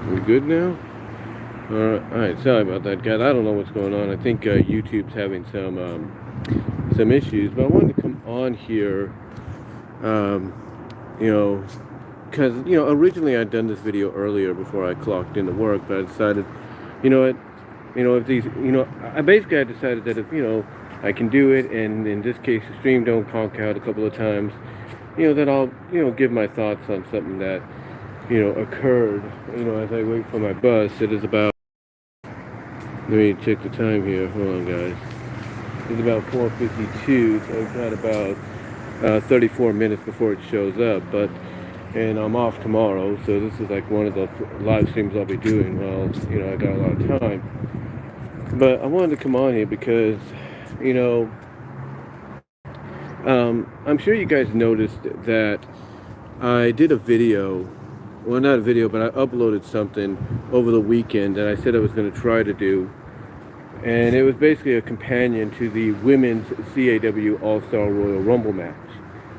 We good now? Alright, sorry about that, guys. I don't know what's going on. I think YouTube's having some issues, but I wanted to come on here, um, you know, because originally I'd done this video earlier before I clocked into work, but I decided, you know what, if these, I decided that if I can do it, and in this case the stream don't conk out a couple of times, that I'll give my thoughts on something that occurred, as I wait for my bus. It is about, let me check the time here. Hold on, guys. It's about 4:52, so I've got about 34 minutes before it shows up. And I'm off tomorrow, so this is like one of the live streams I'll be doing. Well, I got a lot of time. But I wanted to come on here because, I'm sure you guys noticed that I did a video. Well, not a video, but I uploaded something over the weekend that I said I was going to try to do. And it was basically a companion to the women's CAW All-Star Royal Rumble match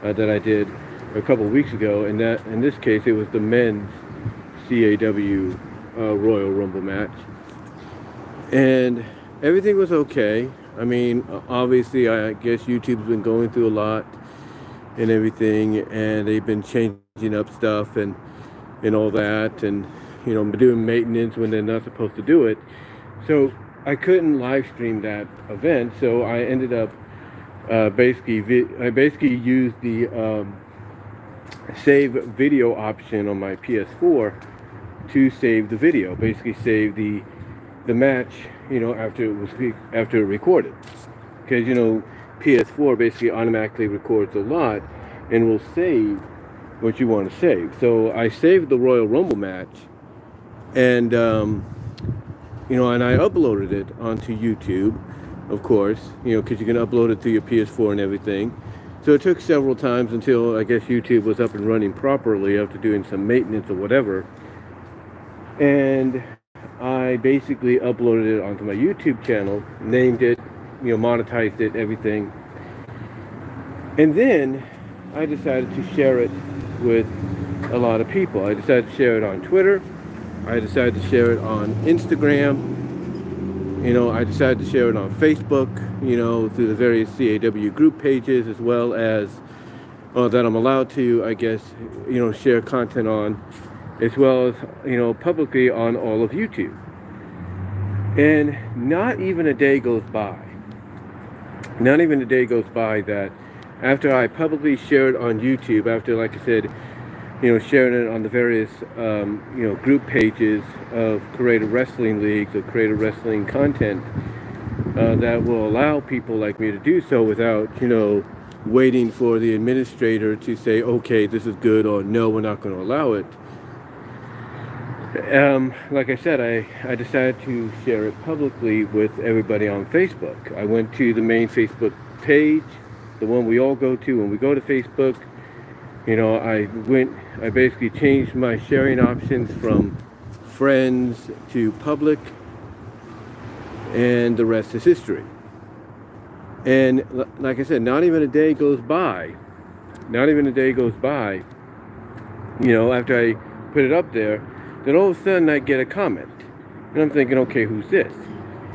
that I did a couple of weeks ago. And that, in this case, it was the men's CAW Royal Rumble match. And everything was okay. I mean, obviously, I guess YouTube's been going through a lot and everything, and they've been changing up stuff and all that, and doing maintenance when they're not supposed to do it. So I couldn't live stream that event, so I ended up I basically used the save video option on my PS4 to save the video, basically save the match after it recorded, because PS4 basically automatically records a lot and will save what you want to save. So I saved the Royal Rumble match, and and I uploaded it onto YouTube, of course, because you can upload it to your PS4 and everything. So it took several times until I guess YouTube was up and running properly after doing some maintenance or whatever. And I basically uploaded it onto my YouTube channel, named it, monetized it, everything. And then I decided to share it with a lot of people. I decided to share it on Twitter. I decided to share it on Instagram. I decided to share it on Facebook, through the various CAW group pages, as well as that I'm allowed to, I guess, share content on, as well as, publicly on all of YouTube. And not even a day goes by that after I publicly share it on YouTube, after, like I said, sharing it on the various, group pages of creative wrestling leagues or creative wrestling content that will allow people like me to do so without, waiting for the administrator to say, okay, this is good, or no, we're not going to allow it. Like I said, I decided to share it publicly with everybody on Facebook. I went to the main Facebook page, the one we all go to when we go to Facebook. I basically changed my sharing options from friends to public, and the rest is history. And like I said, not even a day goes by, after I put it up there, then all of a sudden I get a comment. And I'm thinking, okay, who's this?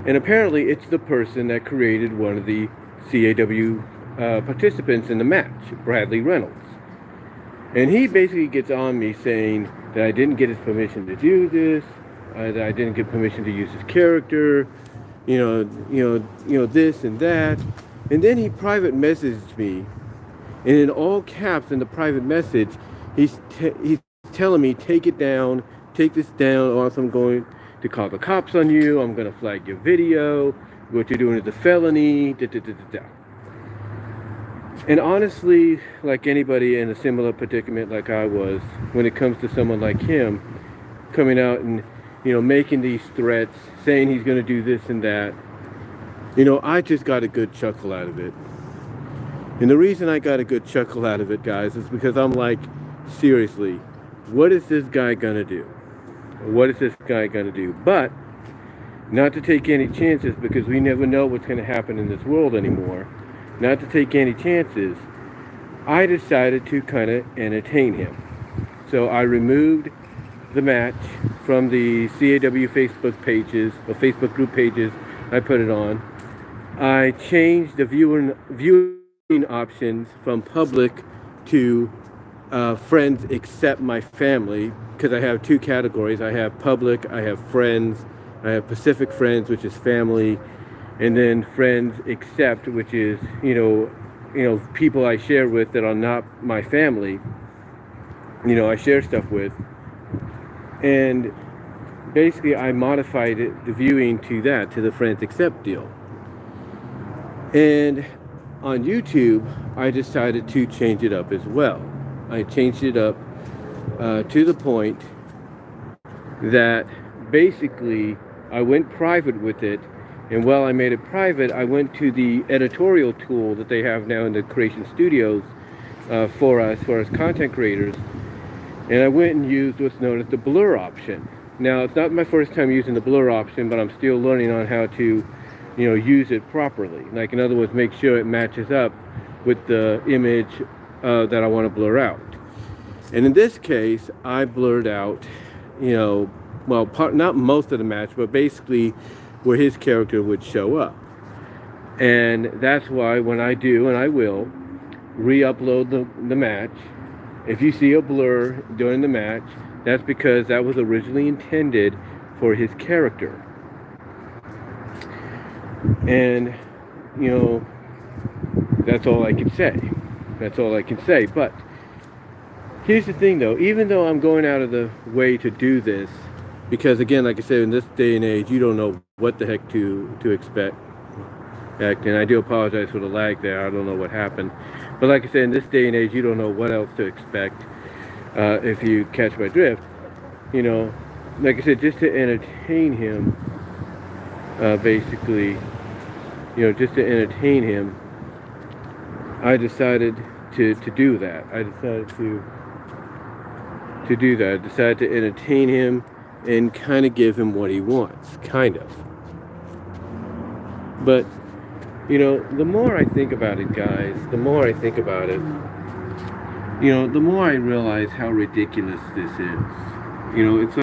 And apparently it's the person that created one of the CAW participants in the match, Bradley Reynolds. And he basically gets on me saying that I didn't get his permission to do this, that I didn't get permission to use his character, this and that. And then he private messaged me, and in all caps in the private message, he's telling me, take this down, or else I'm going to call the cops on you, I'm going to flag your video, what you're doing is a felony, And honestly, like anybody in a similar predicament like I was, when it comes to someone like him coming out and, making these threats, saying he's going to do this and that, I just got a good chuckle out of it. And the reason I got a good chuckle out of it, guys, is because I'm like, seriously, what is this guy going to do? What is this guy going to do? But not to take any chances, because we never know what's going to happen in this world anymore. Not to take any chances, I decided to kind of entertain him. So I removed the match from the CAW Facebook pages or Facebook group pages. I put it on. I changed the viewing options from public to friends except my family, because I have two categories. I have public, I have friends, I have Pacific friends, which is family, and then friends except, which is people I share with that are not my family. I share stuff with, and basically I modified the viewing to the friends except deal. And on YouTube, I decided to change it up as well. I changed it up to the point that basically I went private with it. And while I made it private, I went to the editorial tool that they have now in the creation studios for us content creators. And I went and used what's known as the blur option. Now, it's not my first time using the blur option, but I'm still learning on how to use it properly. Like, in other words, make sure it matches up with the image that I want to blur out. And in this case, I blurred out, not most of the match, but basically where his character would show up. And that's why when I do, and I will, re-upload the match, if you see a blur during the match, that's because that was originally intended for his character. And, that's all I can say. That's all I can say. But here's the thing, though. Even though I'm going out of the way to do this, because, again, like I said, in this day and age, you don't know what the heck to expect. And I do apologize for the lag there. I don't know what happened. But like I said, in this day and age, you don't know what else to expect if you catch my drift. Like I said, just to entertain him, basically, just to entertain him, I decided to do that. I decided to do that. I decided to entertain him and kind of give him what he wants, kind of. But, the more I think about it, guys, the more I think about it, the more I realize how ridiculous this is. It's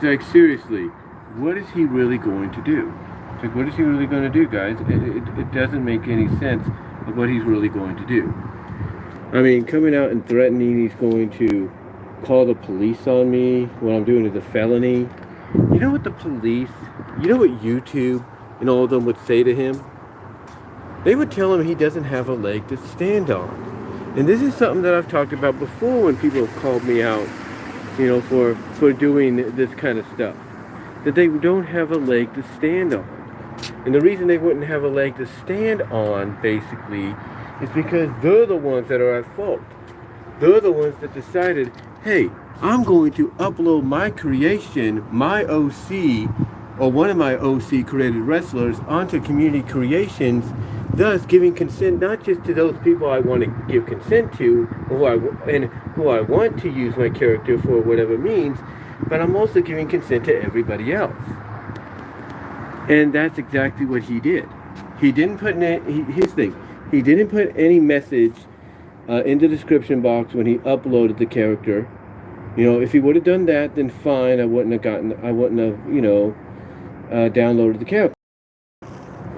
like seriously, what is he really going to do? It's like, what is he really going to do, guys? It doesn't make any sense of what he's really going to do. I mean, coming out and threatening he's going to call the police on me when I'm doing it as a felony. You know what the police, what YouTube and all of them would say to him? They would tell him he doesn't have a leg to stand on. And this is something that I've talked about before when people have called me out, for doing this kind of stuff. That they don't have a leg to stand on. And the reason they wouldn't have a leg to stand on, basically, is because they're the ones that are at fault. They're the ones that decided, hey, I'm going to upload my creation, my OC, or one of my OC created wrestlers onto community creations, thus giving consent not just to those people I want to give consent to, who I want to use my character for whatever means, but I'm also giving consent to everybody else. And that's exactly what he did. He didn't put he didn't put any message in the description box when he uploaded the character. If he would have done that, then fine. I wouldn't have downloaded the character.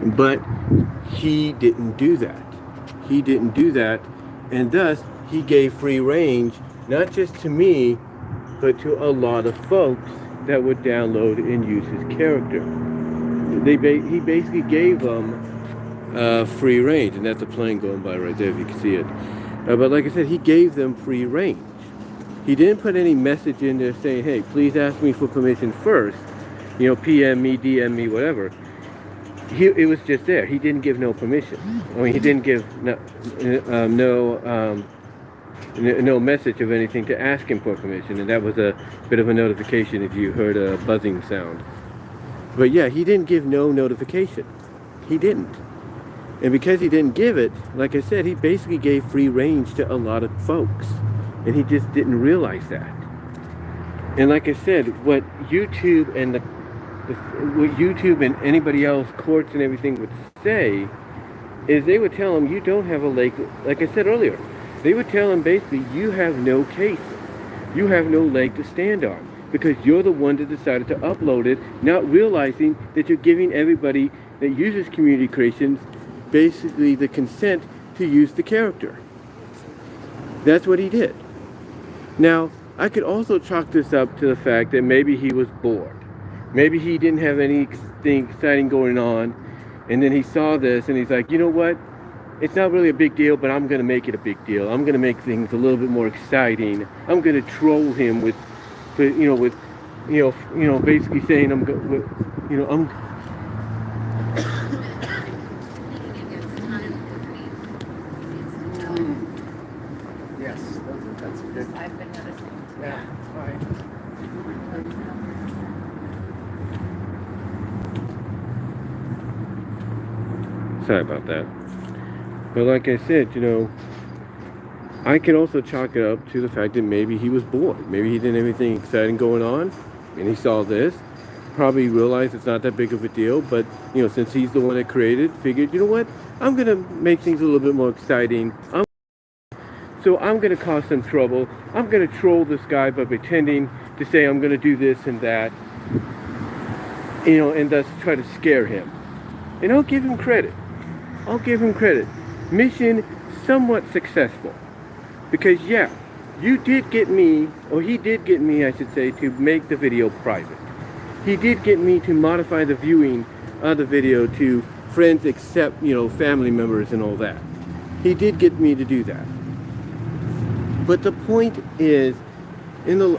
But he didn't do that. He didn't do that, and thus he gave free range, not just to me, but to a lot of folks that would download and use his character. He basically gave them free range, and that's a plane going by right there if you can see it. But like I said, he gave them free range. He didn't put any message in there saying, hey, please ask me for permission first. PM me, DM me, whatever. It was just there. He didn't give no permission. I mean, he didn't give no message of anything to ask him for permission. And that was a bit of a notification if you heard a buzzing sound. But yeah, he didn't give no notification. He didn't. And because he didn't give it, like I said, he basically gave free range to a lot of folks. And he just didn't realize that. And like I said, what YouTube and anybody else, courts and everything would say, is they would tell him, you don't have a leg, like I said earlier, they would tell him basically, you have no case. You have no leg to stand on. because you're the one that decided to upload it, not realizing that you're giving everybody that uses community creations basically the consent to use the character. That's what he did. Now, I could also chalk this up to the fact that maybe he was bored. Maybe he didn't have anything exciting going on, and then he saw this and he's like, you know what? It's not really a big deal, but I'm going to make it a big deal. I'm going to make things a little bit more exciting. I'm going to troll him with basically saying I'm Yes, that's good. I've been noticing. Yeah, right. Sorry about that. But like I said, I can also chalk it up to the fact that maybe he was bored. Maybe he didn't have anything exciting going on, and he saw this. Probably realized it's not that big of a deal, but since he's the one that created, figured, you know what? I'm gonna make things a little bit more exciting. So I'm gonna cause some trouble. I'm gonna troll this guy by pretending to say I'm gonna do this and that, and thus try to scare him. And I'll give him credit. Mission somewhat successful. Because yeah, you did get me, or he did get me, I should say, to make the video private. He did get me to modify the viewing of the video to friends except, family members and all that. He did get me to do that. But the point is, and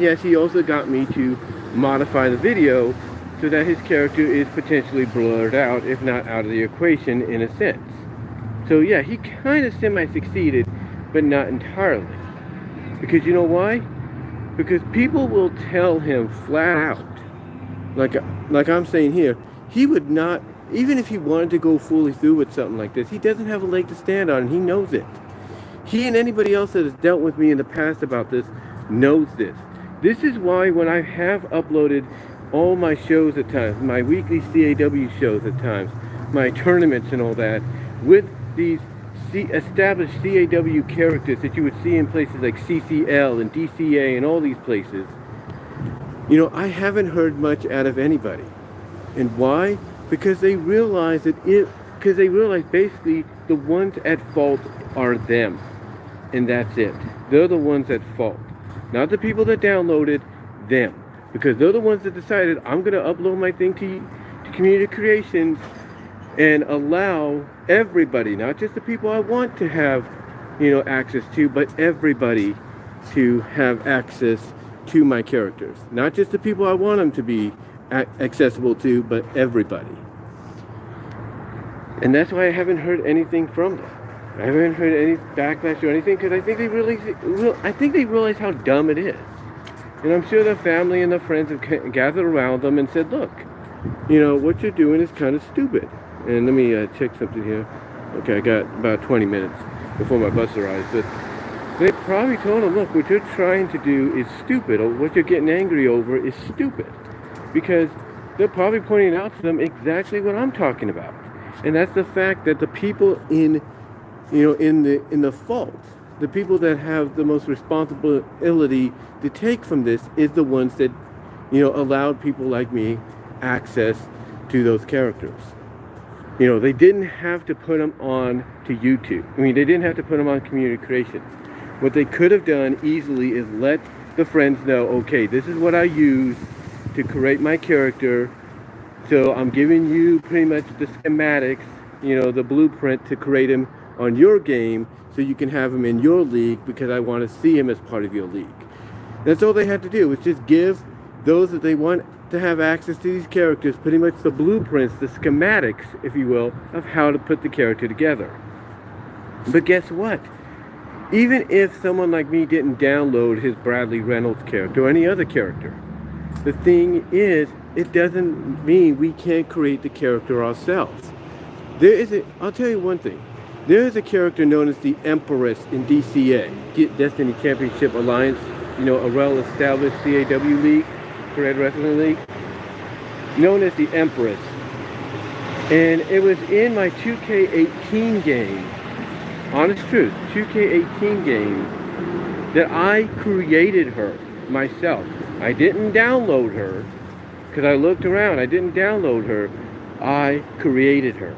yes, he also got me to modify the video so that his character is potentially blurred out, if not out of the equation in a sense. So yeah, he kind of semi-succeeded, but not entirely. Because you know why? Because people will tell him flat out, like I'm saying here, he would not, even if he wanted to go fully through with something like this, he doesn't have a leg to stand on, and he knows it. He and anybody else that has dealt with me in the past about this knows this. This is why when I have uploaded all my shows at times, my weekly CAW shows at times, my tournaments and all that, with these established CAW characters that you would see in places like CCL and DCA and all these places, I haven't heard much out of anybody. And why? Because they realize basically the ones at fault are them. And that's it. They're the ones at fault. Not the people that downloaded, them. Because they're the ones that decided, I'm going to upload my thing to Community Creations and allow everybody, not just the people I want to have, access to, but everybody to have access to my characters. Not just the people I want them to be accessible to, but everybody. And that's why I haven't heard anything from them. I haven't heard any backlash or anything, because I think they realize how dumb it is. And I'm sure their family and their friends have gathered around them and said, look, what you're doing is kind of stupid. And let me check something here. Okay, I got about 20 minutes before my bus arrives. But they probably told them, look, what you're trying to do is stupid, or what you're getting angry over is stupid. Because they're probably pointing out to them exactly what I'm talking about. And that's the fact that the people in the fault, the people that have the most responsibility to take from this is the ones that, allowed people like me access to those characters. They didn't have to put them on to YouTube. They didn't have to put them on Community Creations. What they could have done easily is let the friends know, okay, this is what I use to create my character. So I'm giving you pretty much the schematics, the blueprint to create him on your game so you can have him in your league because I want to see him as part of your league. That's all they had to do, was just give those that they want to have access to these characters pretty much the blueprints, the schematics, if you will, of how to put the character together. But guess what? Even if someone like me didn't download his Bradley Reynolds character or any other character, the thing is, it doesn't mean we can't create the character ourselves. I'll tell you one thing. There is a character known as the Empress in DCA, Destiny Championship Alliance, a well-established CAW league, Red Wrestling League, known as the Empress. And it was in my 2K18 game, honest truth, 2K18 game, that I created her myself. I didn't download her, because I looked around. I didn't download her. I created her.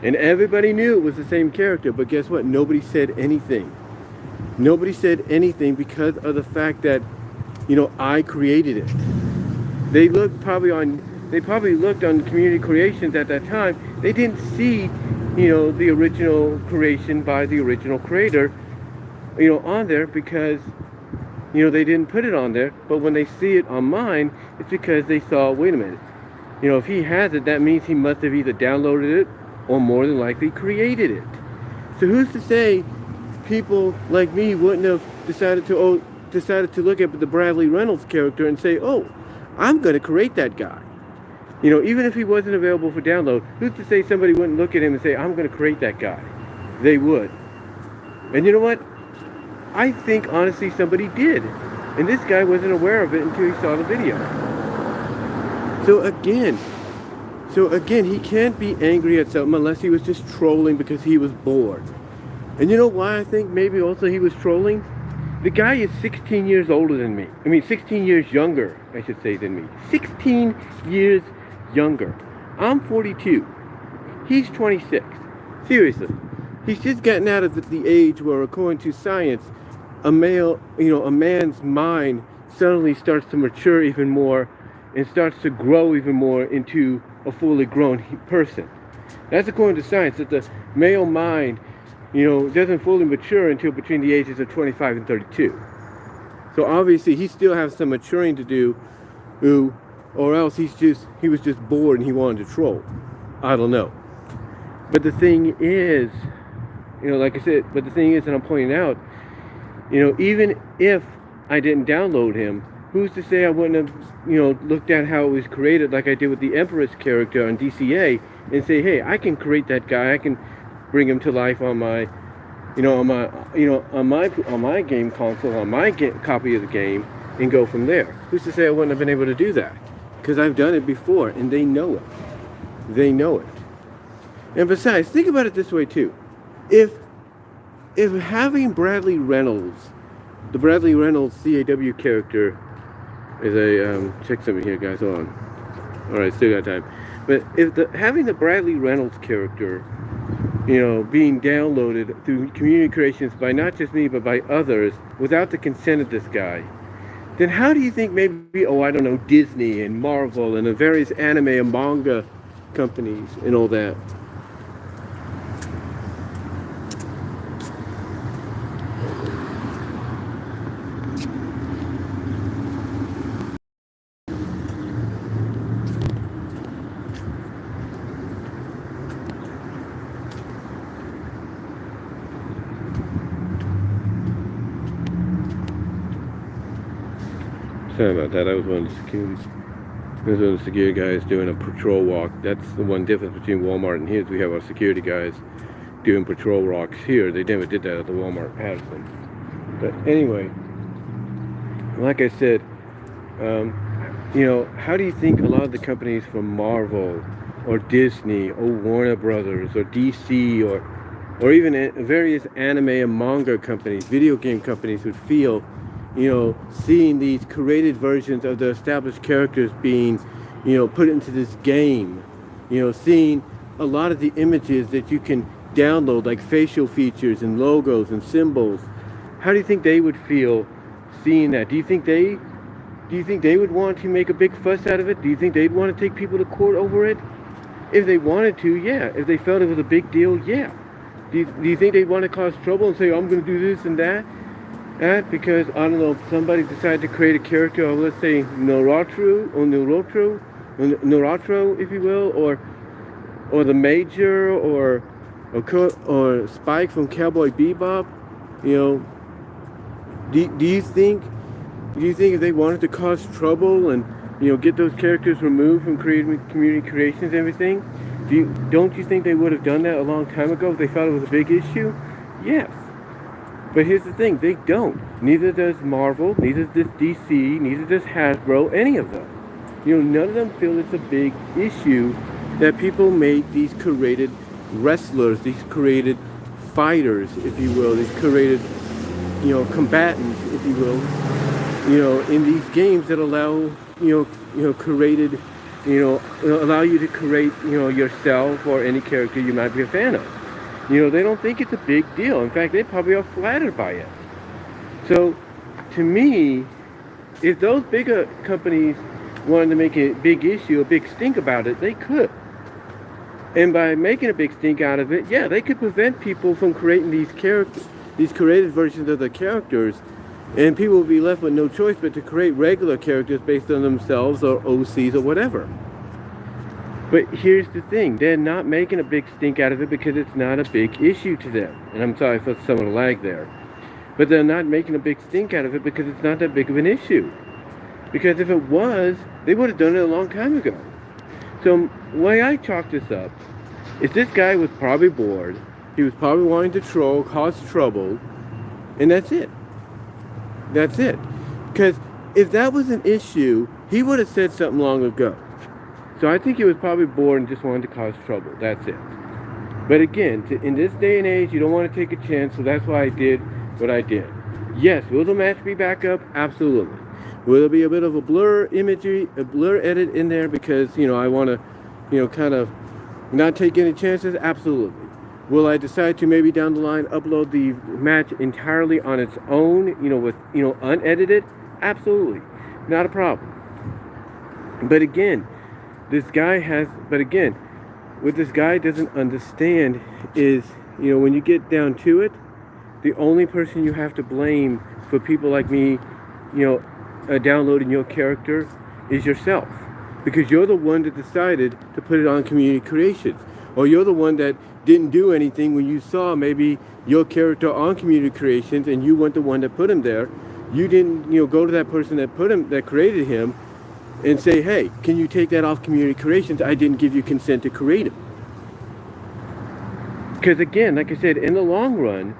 And everybody knew it was the same character, but guess what? Nobody said anything. Nobody said anything because of the fact that, I created it. They probably looked on community creations at that time. They didn't see, the original creation by the original creator, on there because, they didn't put it on there. But when they see it on mine, it's because they saw, wait a minute, if he has it, that means he must have either downloaded it or more than likely created it. So who's to say people like me wouldn't have decided to look at the Bradley Reynolds character and say, oh, I'm going to create that guy. Even if he wasn't available for download, who's to say somebody wouldn't look at him and say, I'm going to create that guy? They would. And you know what? I think, honestly, somebody did. And this guy wasn't aware of it until he saw the video. So again, he can't be angry at something unless he was just trolling because he was bored. And you know why I think maybe also he was trolling? The guy is 16 years older than me. 16 years younger, I should say, than me. 16 years younger. I'm 42. He's 26. Seriously. He's just gotten out of the age where, according to science, a man's mind suddenly starts to mature even more and starts to grow even more into a fully grown person. That's according to science, that the male mind, doesn't fully mature until between the ages of 25 and 32. So obviously he still has some maturing to do, or else he was just bored and he wanted to troll. I don't know. But the thing is, like I said, and I'm pointing out, even if I didn't download him, who's to say I wouldn't have, looked at how it was created like I did with the Empress character on DCA and say, hey, I can create that guy. I can bring him to life on my, on my game console, on my copy of the game, and go from there. Who's to say I wouldn't have been able to do that? Because I've done it before, and they know it. They know it. And besides, think about it this way too. If having Bradley Reynolds, the Bradley Reynolds CAW character, is a check something here, guys. Hold on. All right, still got time. But if having the Bradley Reynolds character, being downloaded through community creations by not just me but by others without the consent of this guy, then how do you think maybe, Disney and Marvel and the various anime and manga companies and all that? Sorry about that. I was one of the security guys doing a patrol walk. That's the one difference between Walmart and here. We have our security guys doing patrol walks here. They never did that at the Walmart Patterson. But anyway, like I said, how do you think a lot of the companies from Marvel or Disney or Warner Brothers or DC or even various anime and manga companies, video game companies would feel, seeing these created versions of the established characters being, put into this game, seeing a lot of the images that you can download, like facial features and logos and symbols. How do you think they would feel seeing that? Do you think they would want to make a big fuss out of it? Do you think they'd want to take people to court over it? If they wanted to, yeah. If they felt it was a big deal, yeah. Do you think they'd want to cause trouble and say, I'm going to do this and that? Because, I don't know, somebody decided to create a character of, let's say, Norotro, if you will, or the Major, or Spike from Cowboy Bebop. Do you think if they wanted to cause trouble and get those characters removed from community creations and everything, don't you think they would have done that a long time ago if they thought it was a big issue? Yes. But here's the thing, they don't. Neither does Marvel, neither does DC, neither does Hasbro, any of them. None of them feel it's a big issue that people make these created wrestlers, these created fighters, if you will, these created, combatants, if you will, in these games that allow, created, allow you to create, yourself or any character you might be a fan of. They don't think it's a big deal. In fact, they probably are flattered by it. So, to me, if those bigger companies wanted to make a big issue, a big stink about it, they could. And by making a big stink out of it, yeah, they could prevent people from creating these characters, these created versions of the characters, and people would be left with no choice but to create regular characters based on themselves or OCs or whatever. But here's the thing, they're not making a big stink out of it because it's not a big issue to them. And I'm sorry for some of the lag there. But they're not making a big stink out of it because it's not that big of an issue. Because if it was, they would have done it a long time ago. So the way I chalk this up is this guy was probably bored. He was probably wanting to troll, cause trouble, and that's it. That's it. Because if that was an issue, he would have said something long ago. So I think he was probably bored and just wanted to cause trouble. That's it. But again, in this day and age, you don't want to take a chance, so that's why I did what I did. Yes, will the match be back up? Absolutely. Will there be a bit of a blur imagery, a blur edit in there because, I want to, kind of not take any chances? Absolutely. Will I decide to maybe down the line upload the match entirely on its own, with, unedited? Absolutely. Not a problem. But again, what this guy doesn't understand is, when you get down to it, the only person you have to blame for people like me, downloading your character is yourself. Because you're the one that decided to put it on Community Creations. Or you're the one that didn't do anything when you saw maybe your character on Community Creations and you weren't the one that put him there. You didn't, go to that person that created him and say, hey, can you take that off Community Creations? I didn't give you consent to create him. Because again, like I said, in the long run,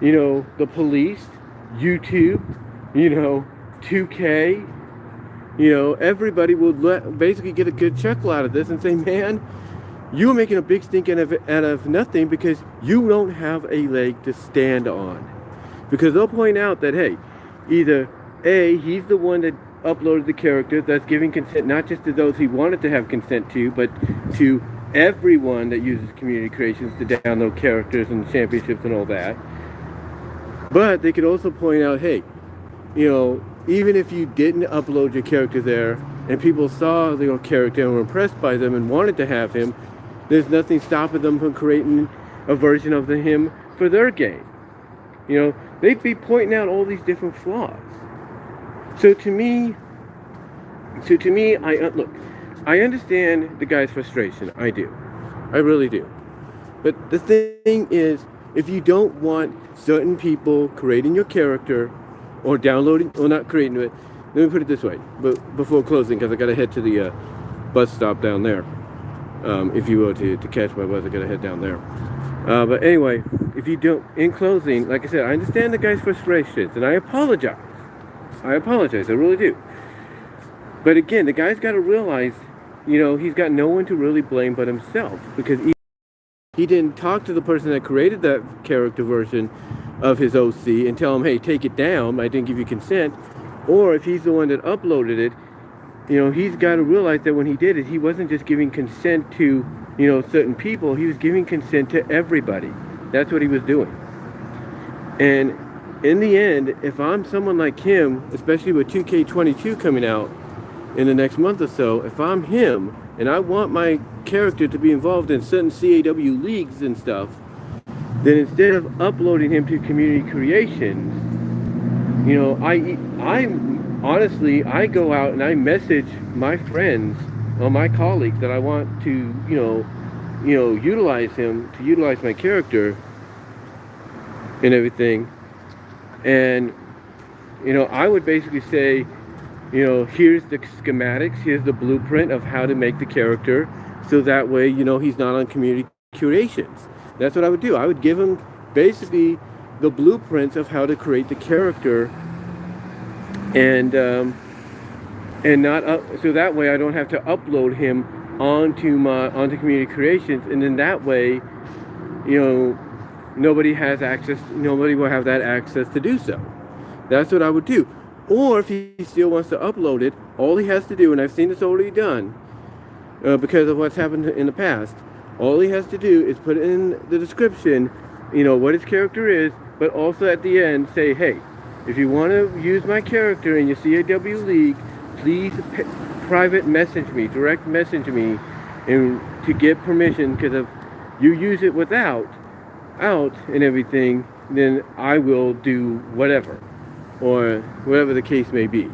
the police, YouTube, 2K, everybody will basically get a good chuckle out of this and say, man, you're making a big stink out of nothing because you don't have a leg to stand on. Because they'll point out that, hey, either A, he's the one that uploaded the character that's giving consent not just to those he wanted to have consent to, but to everyone that uses Community Creations to download characters and championships and all that. But they could also point out, hey, even if you didn't upload your character there and people saw your character and were impressed by them and wanted to have him, there's nothing stopping them from creating a version of him for their game. They'd be pointing out all these different flaws. So to me, I understand the guy's frustration. I do. I really do. But the thing is, if you don't want certain people creating your character or downloading, or not creating it, let me put it this way, but before closing, because I got to head to the bus stop down there. If you were to catch my bus, I got to head down there. But anyway, if you don't, in closing, like I said, I understand the guy's frustrations, and I apologize. I really do. But again, the guy's got to realize, he's got no one to really blame but himself, because he didn't talk to the person that created that character version of his OC and tell him, hey, take it down, I didn't give you consent. Or if he's the one that uploaded it, he's got to realize that when he did it, he wasn't just giving consent to, certain people, he was giving consent to everybody. That's what he was doing. And in the end, if I'm someone like him, especially with 2K22 coming out in the next month or so, if I'm him and I want my character to be involved in certain CAW leagues and stuff, then instead of uploading him to Community Creations, I go out and I message my friends or my colleagues that I want to, utilize him, to utilize my character and everything. And, I would basically say, here's the schematics, here's the blueprint of how to make the character, so that way, he's not on Community Creations. That's what I would do. I would give him basically the blueprints of how to create the character, and not so that way I don't have to upload him onto Community Creations, and then that way, nobody will have that access to do so. That's what I would do. Or if he still wants to upload it, all he has to do, and I've seen this already done, because of what's happened in the past, all he has to do is put in the description, what his character is, but also at the end say, hey, if you want to use my character in your CAW League, please private message me, direct message me, and to get permission, because if you use it without out and everything, then I will do whatever, or whatever the case may be.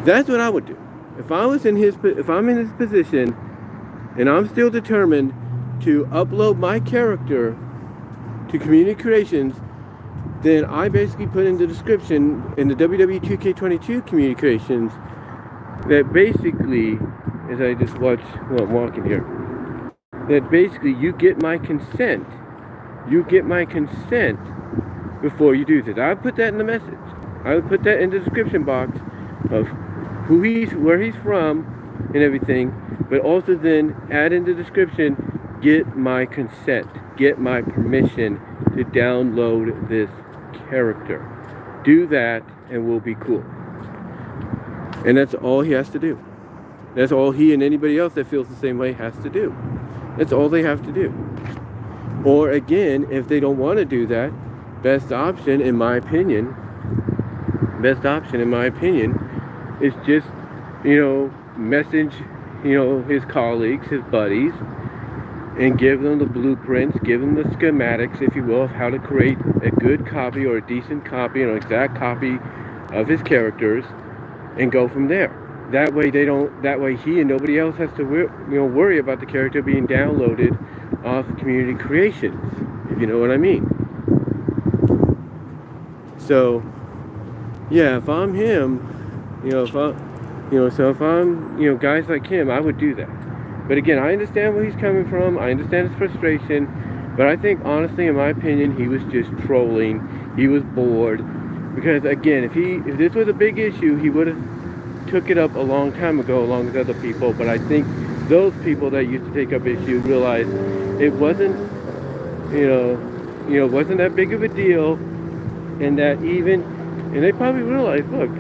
That's what I would do. If I'm in his position, and I'm still determined to upload my character to Community Creations, then I basically put in the description in the WWE 2K22 Community Creations that basically, as I just watch while I'm walking here, that basically you get my consent. You get my consent before you do this. I would put that in the message. I would put that in the description box of where he's from and everything, but also then add in the description, get my consent, get my permission to download this character. Do that and we'll be cool. And that's all he has to do. That's all he and anybody else that feels the same way has to do. That's all they have to do. Or again, if they don't want to do that, best option in my opinion is just, message, his colleagues, his buddies, and give them the blueprints, give them the schematics, if you will, of how to create a good copy or a decent copy, an exact copy of his characters, and go from there. That way he and nobody else has to worry about the character being downloaded off Community Creations, if you know what I mean. So yeah, if I'm him, if I'm guys like him, I would do that. But again, I understand where he's coming from, I understand his frustration, but I think honestly, in my opinion, he was just trolling. He was bored, because again, if this was a big issue, he would have took it up a long time ago along with other people. But I think those people that used to take up issues realized it wasn't wasn't that big of a deal, and they probably realized, look,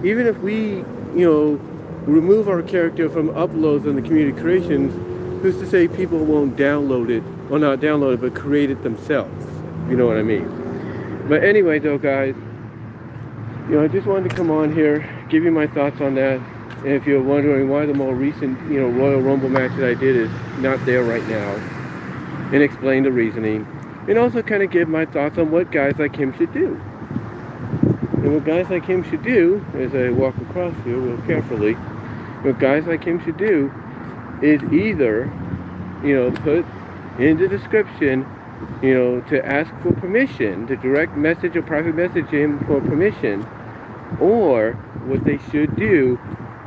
even if we remove our character from uploads on the Community Creations, who's to say people won't download it, or not download it, but create it themselves, you know what I mean. But anyway though, guys, I just wanted to come on here, give you my thoughts on that. And if you're wondering why the more recent, Royal Rumble match that I did is not there right now, and explain the reasoning, and also kind of give my thoughts on what guys like him should do. And what guys like him should do, as I walk across here real carefully, what guys like him should do is either, put in the description, to ask for permission, to direct message or private message him for permission. Or what they should do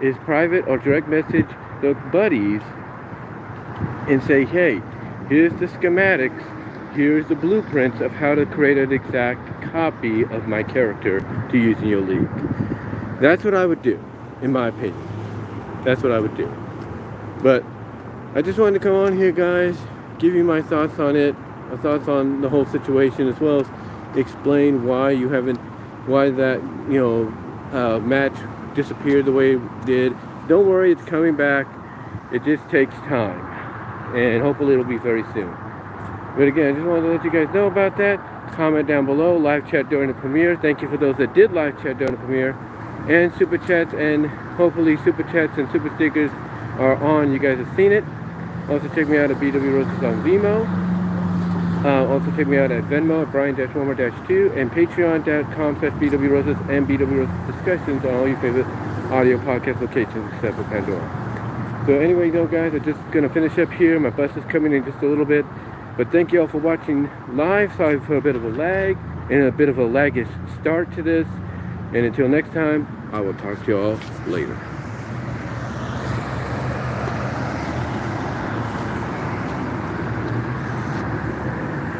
is private or direct message the buddies and say, hey, here's the schematics, here's the blueprints of how to create an exact copy of my character to use in your league. That's what I would do, in my opinion. That's what I would do. But I just wanted to come on here, guys, give you my thoughts on it, my thoughts on the whole situation, as well as explain why that match disappeared the way it did. Don't worry, it's coming back. It just takes time, and hopefully it'll be very soon. But again, I just wanted to let you guys know about that. Comment down below, live chat during the premiere. Thank you for those that did live chat during the premiere, and super chats, and hopefully super chats and super stickers are on. You guys have seen it. Also check me out at BW Roses on VENMO. Also check me out at VENMO at Brian-Warmer-2 and Patreon.com/BW Roses and BW Roses discussions on all your favorite audio podcast locations except for Pandora. So anyway, guys, I'm just gonna finish up here. My bus is coming in just a little bit, but thank you all for watching live. Sorry for a bit of a lag and a bit of a laggish start to this. And until next time, I will talk to you all later.